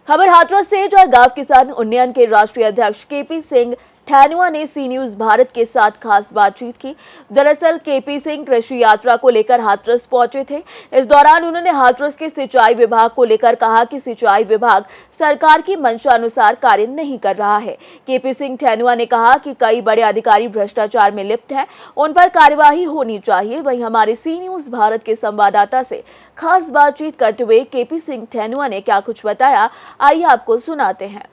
खबर हाथरस से, जहां गांव किसान उन्नयन के राष्ट्रीय अध्यक्ष केपी सिंह ठेनुआ ने सी न्यूज भारत के साथ खास बातचीत की। दरअसल केपी सिंह कृषि यात्रा को लेकर हाथरस पहुंचे थे। इस दौरान उन्होंने हाथरस के सिंचाई विभाग को लेकर कहा कि सिंचाई विभाग सरकार की मंशा अनुसार कार्य नहीं कर रहा है। केपी सिंह ठेनुआ ने कहा कि कई बड़े अधिकारी भ्रष्टाचार में लिप्त हैं, उन पर कार्यवाही होनी चाहिए। वहीं हमारे सी न्यूज भारत के संवाददाता से खास बातचीत करते हुए केपी सिंह ठेनुआ ने क्या कुछ बताया, आइए आपको सुनाते हैं।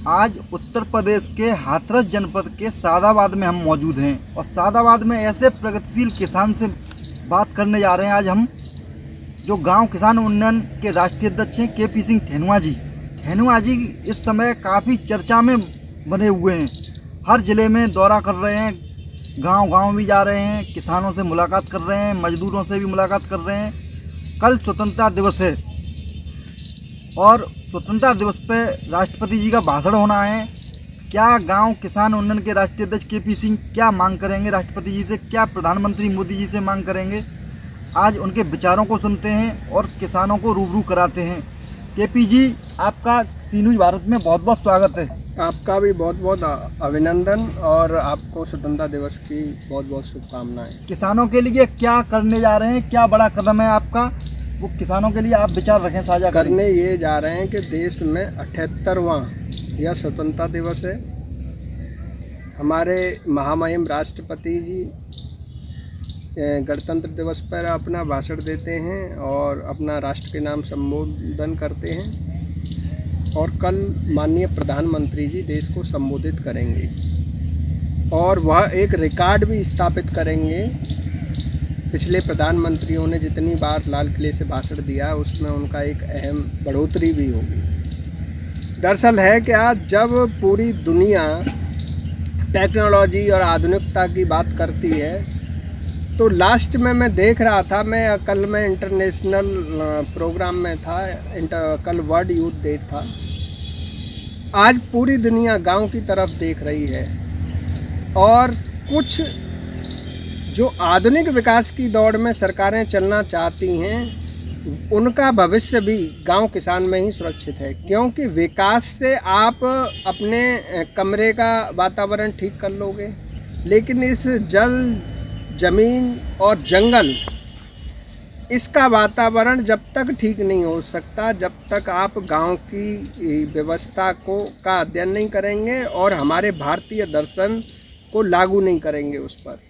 आज उत्तर प्रदेश के हाथरस जनपद के सादाबाद में हम मौजूद हैं और सादाबाद में ऐसे प्रगतिशील किसान से बात करने जा रहे हैं। आज हम जो गांव किसान उन्नयन के राष्ट्रीय अध्यक्ष हैं केपी सिंह ठेनुआ जी इस समय काफ़ी चर्चा में बने हुए हैं। हर ज़िले में दौरा कर रहे हैं, गांव भी जा रहे हैं, किसानों से मुलाकात कर रहे हैं, मजदूरों से भी मुलाकात कर रहे हैं। कल स्वतंत्रता दिवस है और स्वतंत्रता दिवस पे राष्ट्रपति जी का भाषण होना है। क्या गांव किसान उन्नयन के राष्ट्रीय अध्यक्ष केपी सिंह क्या मांग करेंगे राष्ट्रपति जी से, क्या प्रधानमंत्री मोदी जी से मांग करेंगे? आज उनके विचारों को सुनते हैं और किसानों को रूबरू कराते हैं। केपी जी, आपका सी न्यूज भारत में बहुत बहुत स्वागत है। आपका भी बहुत बहुत अभिनंदन और आपको स्वतंत्रता दिवस की बहुत बहुत शुभकामनाएं। किसानों के लिए क्या करने जा रहे हैं, क्या बड़ा कदम है आपका, वो किसानों के लिए आप विचार रखें, साझा करने ये जा रहे हैं कि देश में 78वां यह स्वतंत्रता दिवस है। हमारे महामहिम राष्ट्रपति जी गणतंत्र दिवस पर अपना भाषण देते हैं और अपना राष्ट्र के नाम संबोधन करते हैं और कल माननीय प्रधानमंत्री जी देश को संबोधित करेंगे और वह एक रिकॉर्ड भी स्थापित करेंगे। पिछले प्रधानमंत्रियों ने जितनी बार लाल किले से भाषण दिया उसमें उनका एक अहम बढ़ोतरी भी होगी। दरअसल है कि आज जब पूरी दुनिया टेक्नोलॉजी और आधुनिकता की बात करती है तो लास्ट में मैं देख रहा था, कल मैं इंटरनेशनल प्रोग्राम में था, कल वर्ल्ड यूथ डे था। आज पूरी दुनिया गांव की तरफ देख रही है और कुछ जो आधुनिक विकास की दौड़ में सरकारें चलना चाहती हैं उनका भविष्य भी गांव किसान में ही सुरक्षित है, क्योंकि विकास से आप अपने कमरे का वातावरण ठीक कर लोगे, लेकिन इस जल, जमीन और जंगल, इसका वातावरण जब तक ठीक नहीं हो सकता जब तक आप गांव की व्यवस्था का अध्ययन नहीं करेंगे और हमारे भारतीय दर्शन को लागू नहीं करेंगे उस पर।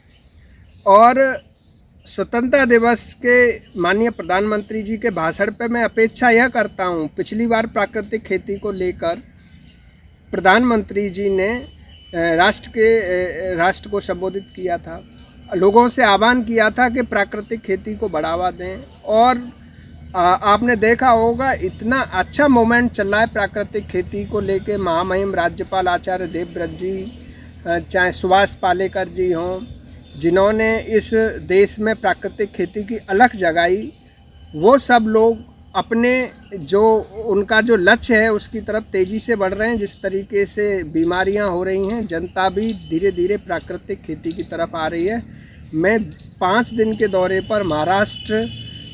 और स्वतंत्रता दिवस के माननीय प्रधानमंत्री जी के भाषण पे मैं अपेक्षा यह करता हूँ, पिछली बार प्राकृतिक खेती को लेकर प्रधानमंत्री जी ने राष्ट्र को संबोधित किया था, लोगों से आह्वान किया था कि प्राकृतिक खेती को बढ़ावा दें और आपने देखा होगा इतना अच्छा मोमेंट चल रहा है प्राकृतिक खेती को लेके। महामहिम राज्यपाल आचार्य देवव्रत जी, चाहे सुभाष पालेकर जी हों, जिन्होंने इस देश में प्राकृतिक खेती की अलख जगाई, वो सब लोग अपने जो उनका जो लक्ष्य है उसकी तरफ तेज़ी से बढ़ रहे हैं। जिस तरीके से बीमारियां हो रही हैं, जनता भी धीरे धीरे प्राकृतिक खेती की तरफ आ रही है। मैं 5 दिन के दौरे पर महाराष्ट्र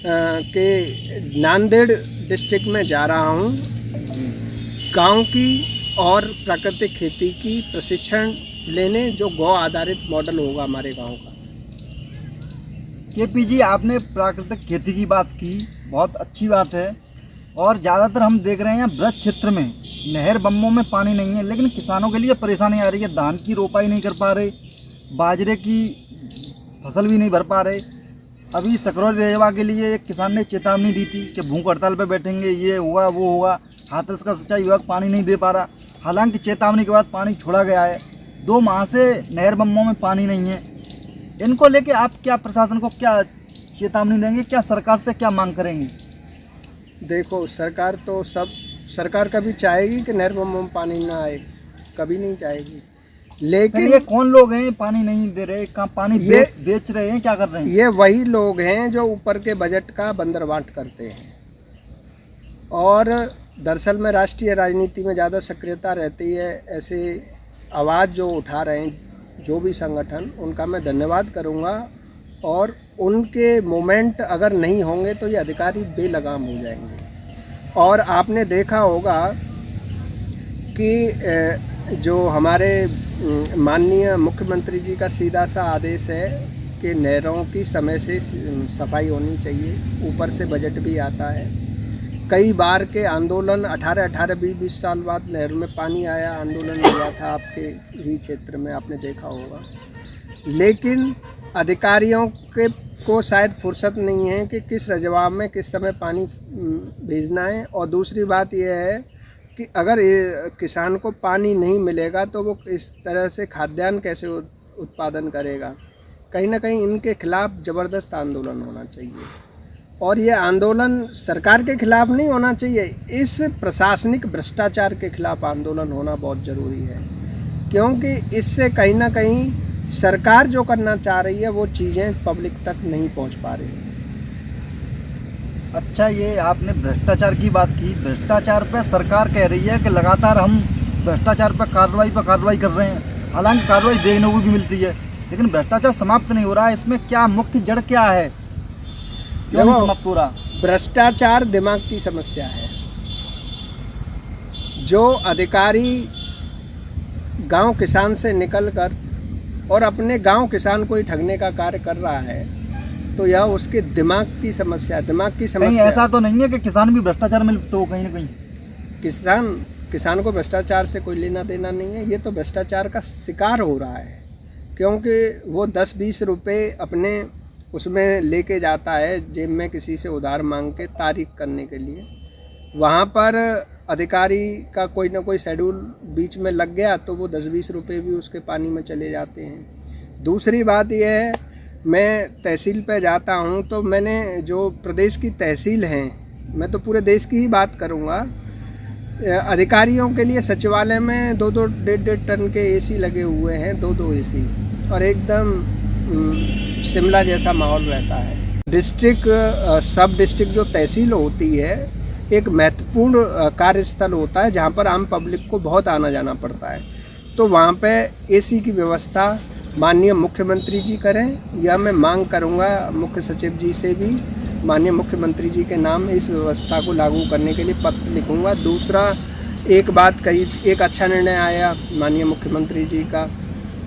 के नांदेड़ डिस्ट्रिक्ट में जा रहा हूं, गांव की और प्राकृतिक खेती की प्रशिक्षण लेने, जो गौ आधारित मॉडल होगा हमारे गांव का। केपी जी, आपने प्राकृतिक खेती की बात की, बहुत अच्छी बात है। और ज़्यादातर हम देख रहे हैं ब्रज क्षेत्र में नहर बम्बों में पानी नहीं है, लेकिन किसानों के लिए परेशानी आ रही है। धान की रोपाई नहीं कर पा रहे, बाजरे की फसल भी नहीं भर पा रहे। अभी सकरौली रेवा के लिए एक किसान ने चेतावनी दी थी कि भूख हड़ताल पर बैठेंगे, ये होगा वो होगा। हाथरस का सिंचाई विभाग पानी नहीं दे पा रहा, हालांकि चेतावनी के बाद पानी छोड़ा गया है। 2 माह से नहर बम्बों में पानी नहीं है। इनको लेके आप क्या प्रशासन को क्या चेतावनी देंगे, क्या सरकार से क्या मांग करेंगे? देखो, सरकार कभी चाहेगी कि नहर बम्बों में पानी ना आए? कभी नहीं चाहेगी। लेकिन ये कौन लोग हैं पानी नहीं दे रहे, कहाँ पानी बेच रहे हैं, क्या कर रहे हैं? ये वही लोग हैं जो ऊपर के बजट का बंदरबांट करते हैं। और दरअसल में राष्ट्रीय राजनीति में ज़्यादा सक्रियता रहती है, ऐसे आवाज़ जो उठा रहे हैं जो भी संगठन, उनका मैं धन्यवाद करूंगा। और उनके मोमेंट अगर नहीं होंगे तो ये अधिकारी बेलगाम हो जाएंगे। और आपने देखा होगा कि जो हमारे माननीय मुख्यमंत्री जी का सीधा सा आदेश है कि नहरों की समय से सफाई होनी चाहिए, ऊपर से बजट भी आता है। कई बार के आंदोलन 20 साल बाद नहरों में पानी आया, आंदोलन हुआ था आपके ही क्षेत्र में, आपने देखा होगा। लेकिन अधिकारियों को शायद फुर्सत नहीं है कि किस रजवाब में किस समय पानी भेजना है। और दूसरी बात यह है कि अगर किसान को पानी नहीं मिलेगा तो वो इस तरह से खाद्यान्न कैसे उत्पादन करेगा। कहीं ना कहीं इनके खिलाफ ज़बरदस्त आंदोलन होना चाहिए, और ये आंदोलन सरकार के खिलाफ नहीं होना चाहिए, इस प्रशासनिक भ्रष्टाचार के खिलाफ आंदोलन होना बहुत ज़रूरी है, क्योंकि इससे कहीं ना कहीं सरकार जो करना चाह रही है वो चीज़ें पब्लिक तक नहीं पहुंच पा रही। अच्छा, ये आपने भ्रष्टाचार की बात की। भ्रष्टाचार पे सरकार कह रही है कि लगातार हम भ्रष्टाचार पर कार्रवाई कर रहे हैं, हालांकि कार्रवाई देखने को भी मिलती है, लेकिन भ्रष्टाचार समाप्त नहीं हो रहा है। इसमें क्या मुख्य जड़ क्या है, क्यों नहीं समाप्त हो रहा? भ्रष्टाचार दिमाग की समस्या है। जो अधिकारी गांव किसान से निकलकर और अपने गांव किसान को ही ठगने का कार्य कर रहा है, तो यह उसके दिमाग की समस्या। कहीं ऐसा तो नहीं है कि किसान भी भ्रष्टाचार में लिप्त हो? कहीं ना कहीं किसान को भ्रष्टाचार से कोई लेना देना नहीं है। ये तो भ्रष्टाचार का शिकार हो रहा है, क्योंकि वो 10-20 रुपये अपने उसमें लेके जाता है जेब में किसी से उधार मांग के तारीख करने के लिए। वहाँ पर अधिकारी का कोई ना कोई शेड्यूल बीच में लग गया तो वो 10-20 रुपये भी उसके पानी में चले जाते हैं। दूसरी बात यह है, मैं तहसील पे जाता हूँ तो मैंने जो प्रदेश की तहसील हैं, मैं तो पूरे देश की ही बात करूँगा, अधिकारियों के लिए सचिवालय में 2-2, 1.5 टन के एसी लगे हुए हैं, 2-2 एसी, और एकदम शिमला जैसा माहौल रहता है। डिस्ट्रिक्ट सब डिस्ट्रिक्ट जो तहसील होती है एक महत्वपूर्ण कार्यस्थल होता है जहाँ पर आम पब्लिक को बहुत आना जाना पड़ता है, तो वहाँ पे एसी की व्यवस्था माननीय मुख्यमंत्री जी करें। यह मैं मांग करूँगा मुख्य सचिव जी से भी, माननीय मुख्यमंत्री जी के नाम इस व्यवस्था को लागू करने के लिए पत्र लिखूँगा। दूसरा, एक बात कही, एक अच्छा निर्णय आया माननीय मुख्यमंत्री जी का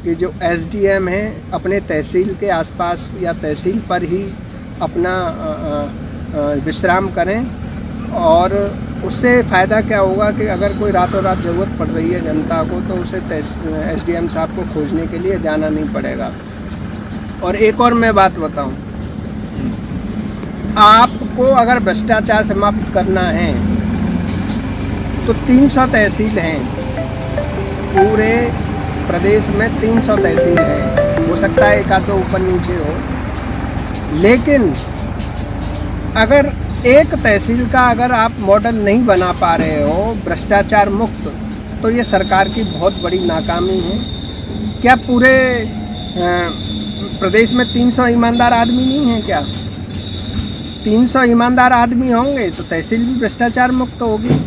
कि जो SDM हैं अपने तहसील के आसपास या तहसील पर ही अपना विश्राम करें, और उससे फ़ायदा क्या होगा कि अगर कोई रातों रात ज़रूरत पड़ रही है जनता को तो उसे SDM साहब को खोजने के लिए जाना नहीं पड़ेगा। और एक और मैं बात बताऊं, आपको अगर भ्रष्टाचार समाप्त करना है तो 300 तहसील हैं, पूरे प्रदेश में 300 तहसील हैं। हो सकता है एक आध ऊपर नीचे हो, लेकिन अगर एक तहसील का अगर आप मॉडल नहीं बना पा रहे हो भ्रष्टाचार मुक्त, तो ये सरकार की बहुत बड़ी नाकामी है। क्या पूरे प्रदेश में 300 ईमानदार आदमी नहीं हैं क्या? 300 ईमानदार आदमी होंगे तो तहसील भी भ्रष्टाचार मुक्त होगी।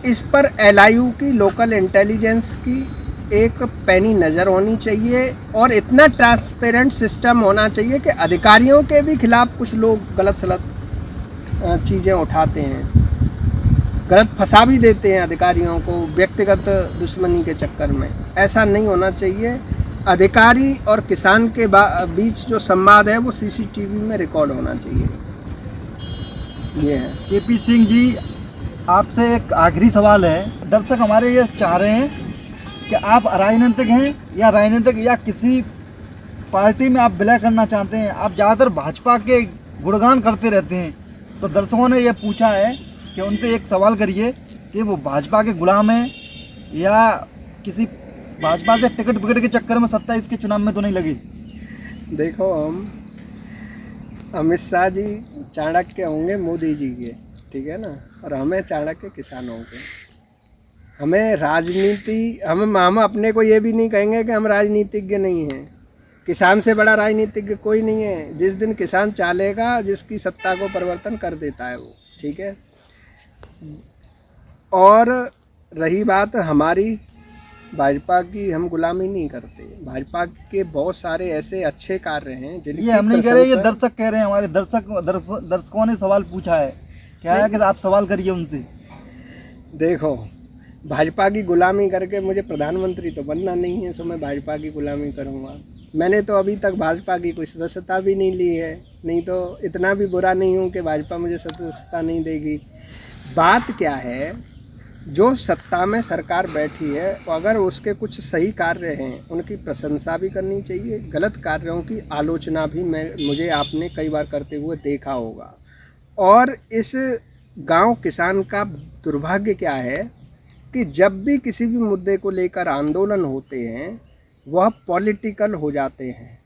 इस पर LIU की, लोकल इंटेलिजेंस की एक पैनी नज़र होनी चाहिए, और इतना ट्रांसपेरेंट सिस्टम होना चाहिए कि अधिकारियों के भी खिलाफ कुछ लोग गलत सलत चीज़ें उठाते हैं, गलत फंसा भी देते हैं अधिकारियों को व्यक्तिगत दुश्मनी के चक्कर में। ऐसा नहीं होना चाहिए। अधिकारी और किसान के बीच जो संवाद है वो CCTV में रिकॉर्ड होना चाहिए। ये है। KP सिंह जी, आपसे एक आखिरी सवाल है। दर्शक हमारे ये चाह रहे हैं कि आप राजनीतिक हैं या राजनीतिक या किसी पार्टी में आप विलय करना चाहते हैं। आप ज़्यादातर भाजपा के गुणगान करते रहते हैं, तो दर्शकों ने ये पूछा है कि उनसे एक सवाल करिए कि वो भाजपा के गुलाम हैं या किसी भाजपा से टिकट विकट के चक्कर में 27 के चुनाव में तो नहीं लगी। देखो, हम अमित शाह जी चाणक्य होंगे मोदी जी के, ठीक है ना, और हमें चाणक्य किसान होंगे। हमें राजनीति, हम अपने को ये भी नहीं कहेंगे कि हम राजनीतिज्ञ नहीं हैं। किसान से बड़ा राजनीतिज्ञ कोई नहीं है। जिस दिन किसान चालेगा, जिसकी सत्ता को परिवर्तन कर देता है वो, ठीक है। और रही बात हमारी भाजपा की, हम गुलामी नहीं करते। भाजपा के बहुत सारे ऐसे अच्छे कार्य हैं जिनकी ये हम नहीं कह रहे, ये दर्शक कह रहे हैं। हमारे दर्शकों ने सवाल पूछा है क्या है कि आप सवाल करिए उनसे। देखो, भाजपा की गुलामी करके मुझे प्रधानमंत्री तो बनना नहीं है, सो मैं भाजपा की गुलामी करूँगा। मैंने तो अभी तक भाजपा की कोई सदस्यता भी नहीं ली है, नहीं तो इतना भी बुरा नहीं हूँ कि भाजपा मुझे सदस्यता नहीं देगी। बात क्या है, जो सत्ता में सरकार बैठी है, अगर उसके कुछ सही कार्य हैं उनकी प्रशंसा भी करनी चाहिए, गलत कार्यों की आलोचना भी मुझे आपने कई बार करते हुए देखा होगा। और इस गांव किसान का दुर्भाग्य क्या है कि जब भी किसी भी मुद्दे को लेकर आंदोलन होते हैं वह पॉलिटिकल हो जाते हैं।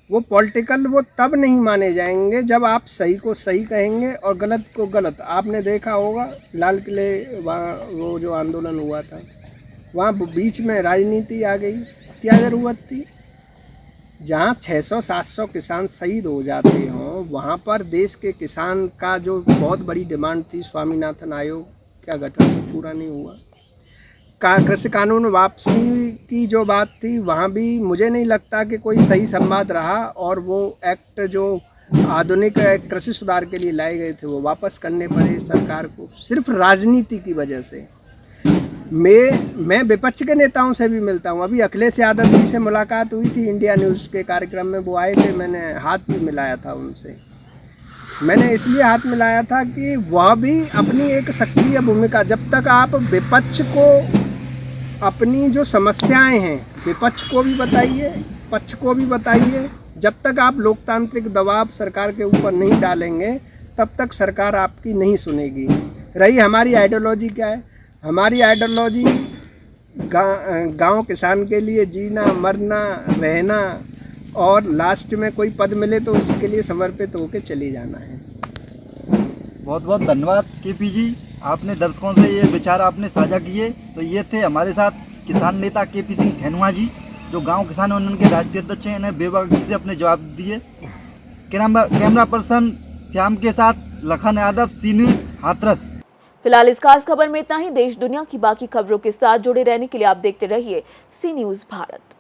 वो पॉलिटिकल वो तब नहीं माने जाएंगे जब आप सही को सही कहेंगे और गलत को गलत। आपने देखा होगा लाल किले वहाँ वो जो आंदोलन हुआ था, वहाँ बीच में राजनीति आ गई। क्या ज़रूरत थी? जहाँ 600-700 किसान शहीद हो जाते हों, वहाँ पर देश के किसान का जो बहुत बड़ी डिमांड थी, स्वामीनाथन आयोग, क्या गठन पूरा नहीं हुआ। कृषि कानून वापसी की जो बात थी, वहाँ भी मुझे नहीं लगता कि कोई सही संवाद रहा, और वो एक्ट जो आधुनिक कृषि सुधार के लिए लाए गए थे वो वापस करने पड़े सरकार को, सिर्फ राजनीति की वजह से। मैं विपक्ष के नेताओं से भी मिलता हूँ। अभी अखिलेश यादव जी से मुलाकात हुई थी इंडिया न्यूज़ के कार्यक्रम में, वो आए थे, मैंने हाथ भी मिलाया था उनसे। मैंने इसलिए हाथ मिलाया था कि वह भी अपनी एक सक्रिय भूमिका, जब तक आप विपक्ष को अपनी जो समस्याएं हैं विपक्ष को भी बताइए, पक्ष को भी बताइए, जब तक आप लोकतांत्रिक दबाव सरकार के ऊपर नहीं डालेंगे तब तक सरकार आपकी नहीं सुनेगी। रही हमारी आइडियोलॉजी क्या है, हमारी आइडियोलॉजी गांव किसान के लिए जीना, मरना, रहना, और लास्ट में कोई पद मिले तो उसी के लिए समर्पित होकर चले जाना है। बहुत बहुत धन्यवाद केपी जी, आपने दर्शकों से ये विचार आपने साझा किए। तो ये थे हमारे साथ किसान नेता केपी सिंह ठेनुआ जी, जो गांव किसान यूनियन के राष्ट्रीय अध्यक्ष हैं। इन्हें बेबाकी से अपने जवाब दिए। कैमरा पर्सन श्याम के साथ लखन यादव, सी न्यूज़, हाथरस। फिलहाल इस खास खबर में इतना ही। देश दुनिया की बाकी खबरों के साथ जुड़े रहने के लिए आप देखते रहिए सी न्यूज़ भारत।